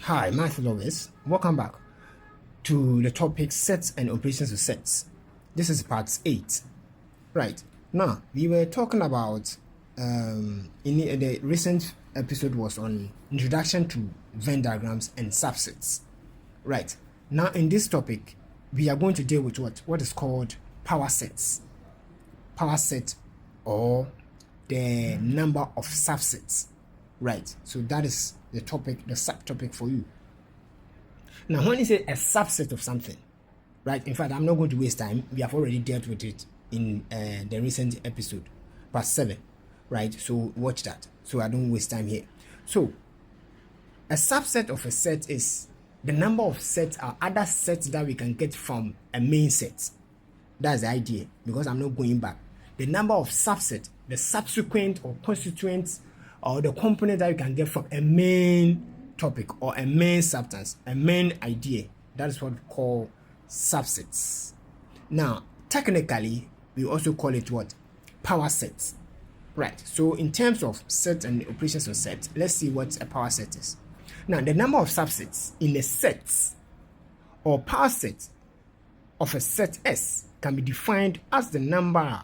Hi, math lovers. Welcome back to the topic sets and operations of sets. This is part 8. Right. Now, we were talking about in the recent episode was on introduction to Venn diagrams and subsets. Right. Now, in this topic, we are going to deal with what is called power sets. Power set or the number of subsets. Right. So that is the topic, the subtopic for you. Now, when you say a subset of something, right? In fact, I'm not going to waste time. We have already dealt with it in the recent episode, part 7, right? So watch that, so I don't waste time here. So a subset of a set is the number of sets or other sets that we can get from a main set. That's the idea, because I'm not going back. The number of subsets, the subsequent or constituents or the component that you can get from a main topic or a main substance, a main idea. That is what we call subsets. Now, technically, we also call it what? Power sets. Right. So in terms of sets and operations of sets, let's see what a power set is. Now, the number of subsets in a set or power set of a set S can be defined as the number,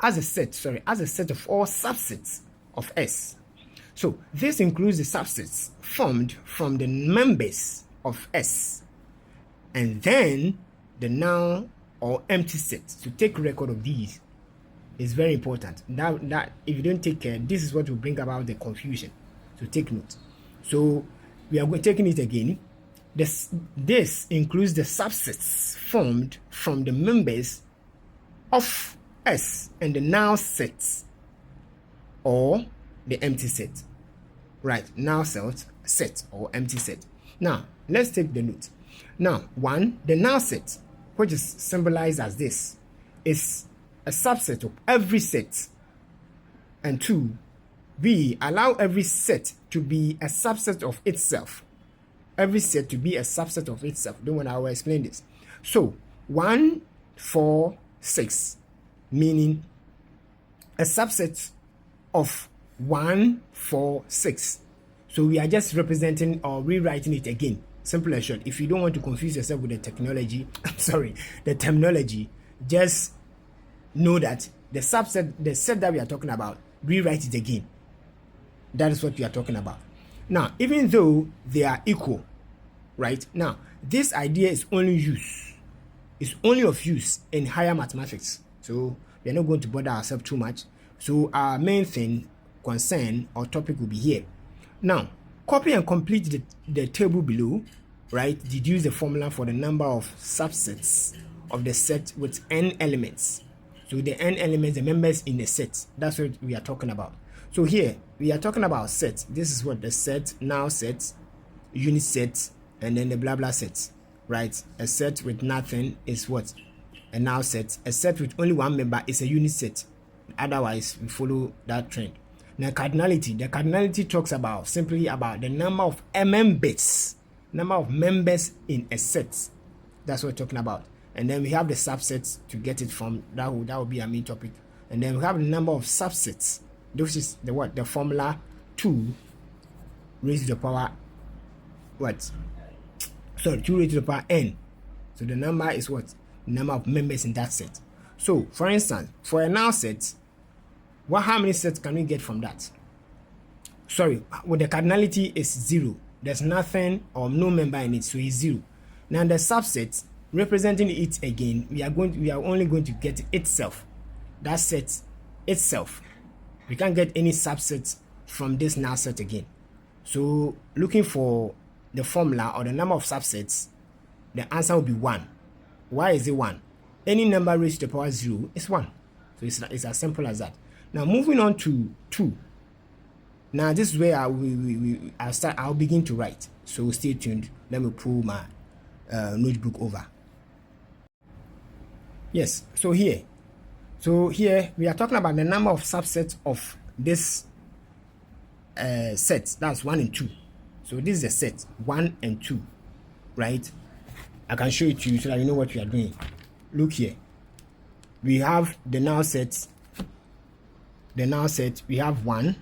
as a set of all subsets of S. So this includes the subsets formed from the members of S and then the null or empty set. To take record of these is very important. That if you don't take care, this is what will bring about the confusion. So take note. So we are taking it again. This includes the subsets formed from the members of S and the null sets or the empty set. Right, null set or empty set. Now, let's take the note. Now, 1, the null set, which is symbolized as this, is a subset of every set. And 2, we allow every set to be a subset of itself. Every set to be a subset of itself. Don't worry, I will explain this. So, 1, 4, 6, meaning a subset of 1, 4, 6. So we are just representing or rewriting it again. Simple and short. If you don't want to confuse yourself with the the terminology, just know that the subset, the set that we are talking about, rewrite it again. That is what we are talking about. Now, even though they are equal, right? Now, this idea is only of use in higher mathematics. So we are not going to bother ourselves too much. So our main concern or topic will be here. Now, copy and complete the table below, right? Deduce the formula for the number of subsets of the set with n elements. So the n elements, the members in the set, that's what we are talking about. So here, we are talking about sets. This is what the set, null set, unit set, and then the blah blah sets, right? A set with nothing is what? A null set. A set with only one member is a unit set. Otherwise, we follow that trend. Now, cardinality. The cardinality talks about simply about the number of members in a set. That's what we're talking about. And then we have the subsets to get it from. That will be our main topic. And then we have the number of subsets. This is the what? The formula 2 raised to the power what? 2 raised to the power n. So the number is what? The number of members in that set. So, for instance, for a null set, how many sets can we get from that? Sorry, the cardinality is 0. There's nothing or no member in it, so it's 0. Now the subset representing it again, we are only going to get itself. That set itself. We can't get any subsets from this null set again. So looking for the formula or the number of subsets, the answer will be 1. Why is it 1? Any number raised to the power 0 is 1. So it's as simple as that. Now moving on to 2. Now this is where I'll begin to write. So stay tuned. Let me pull my notebook over. Yes. So here we are talking about the number of subsets of this set. That's 1 and 2. So this is a set 1 and 2, right? I can show it to you so that you know what we are doing. Look here. We have the null set. We have 1.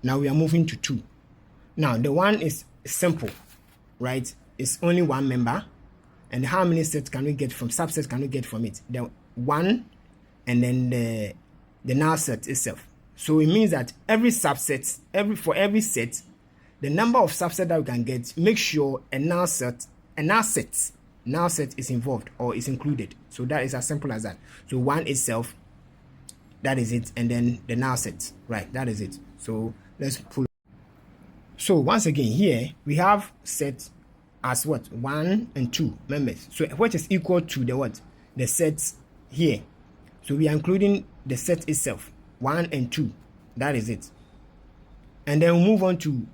Now we are moving to 2. Now the 1 is simple, right? It's only one member. And how many sets can we get from subsets can we get from it? The one and then the null set itself. So it means that every subset, for every set, the number of subsets that we can get, make sure a null set is involved or is included. So that is as simple as that. So one itself, that is it, and then the null set, right? That is it. So let's pull. So once again, here we have set as what? 1 and 2 members. So what is equal to the what? The sets here. So we are including the set itself, 1 and 2. That is it. And then we move on to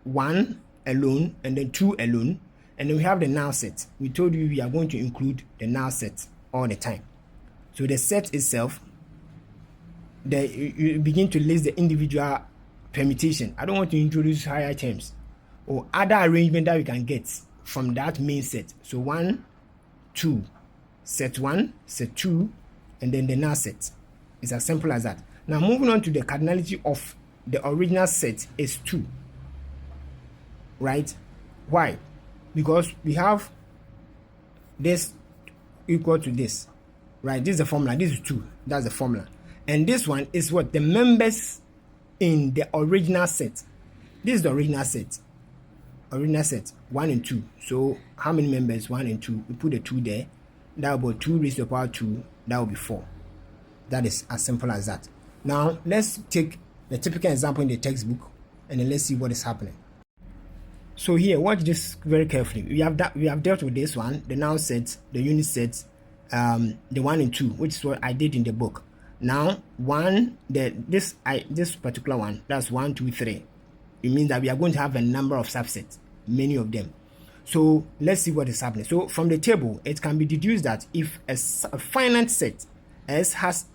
1 alone and then 2 alone. And then we have the null set. We told you we are going to include the null set all the time. So the set itself, you begin to list the individual permutation. I don't want to introduce higher terms or other arrangement that we can get from that main set. So 1, 2, set 1, set 2, and then the null set. It's as simple as that. Now moving on to the cardinality of the original set is 2. Right? Why? Because we have this equal to this. Right? This is the formula. This is 2. That's the formula. And this one is what? The members in the original set. This is the original set. Original set 1 and 2. So how many members? 1 and 2. We put the 2 there. That will be 2 raised to the power 2. That will be 4. That is as simple as that. Now let's take the typical example in the textbook and then let's see what is happening. So here, watch this very carefully. We have dealt with this one, the null set, the unit set, the 1 and 2, which is what I did in the book. Now this particular one, that's 1, 2, 3. It means that we are going to have a number of subsets, many of them. So let's see what is happening. So from the table, it can be deduced that if a finite set S has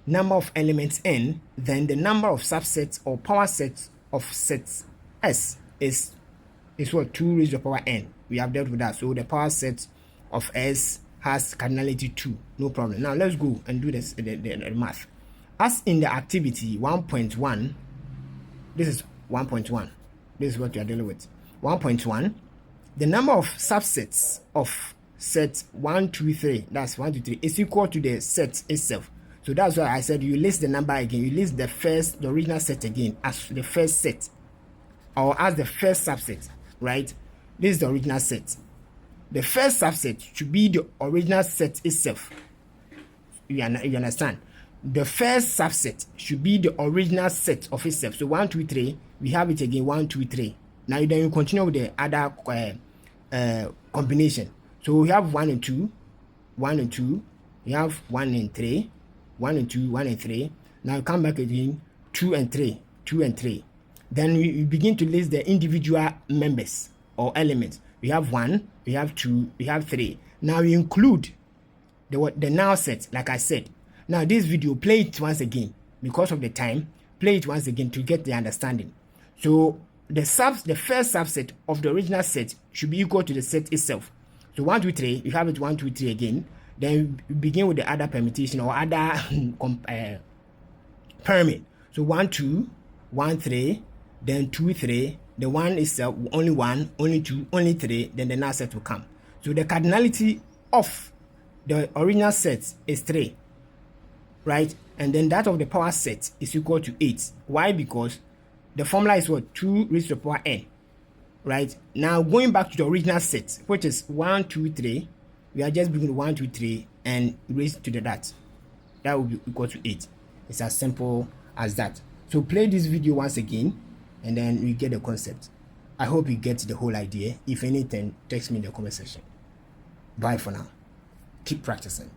number of elements n, then the number of subsets or power sets of sets S is what? 2 raised to the power n. We have dealt with that. So the power set of S has cardinality 2. No problem. Now let's go and do this the math. As in the activity 1.1, this is 1.1. This is what we are dealing with. 1.1, the number of subsets of set 1, 2, 3, that's 1, 2, 3, is equal to the set itself. So that's why I said you list the number again. You list the original set again as the first set or as the first subset, right? This is the original set. The first subset should be the original set itself. You understand? The first subset should be the original set of itself. So 1, 2, 3, we have it again, 1, 2, 3. Now then you continue with the other combination. So we have 1 and 2, 1 and 2. We have 1 and 3, 1 and 2, 1 and 3. Now you come back again, 2 and 3, 2 and 3. Then we begin to list the individual members or elements. We have 1, we have 2, we have 3. Now we include the null set, like I said. Now this video, play it once again because of the time. Play it once again to get the understanding. So the first subset of the original set should be equal to the set itself. So 1, 2, 3, you have it 1, 2, 3 again. Then we begin with the other permutation or other pyramid. So 1, 2, 1, 3, then 2, 3. The 1 itself, only 1, only 2, only 3. Then the null set will come. So the cardinality of the original set is 3, right? And then that of the power set is equal to 8. Why? Because the formula is what? 2 raised to the power n, right? Now going back to the original set, which is 1, 2, 3. We are just bringing 1, 2, 3 and raised to the that. That will be equal to 8. It's as simple as that. So play this video once again and then we get the concept. I hope you get the whole idea. If anything, text me in the comment section. Bye for now. Keep practicing.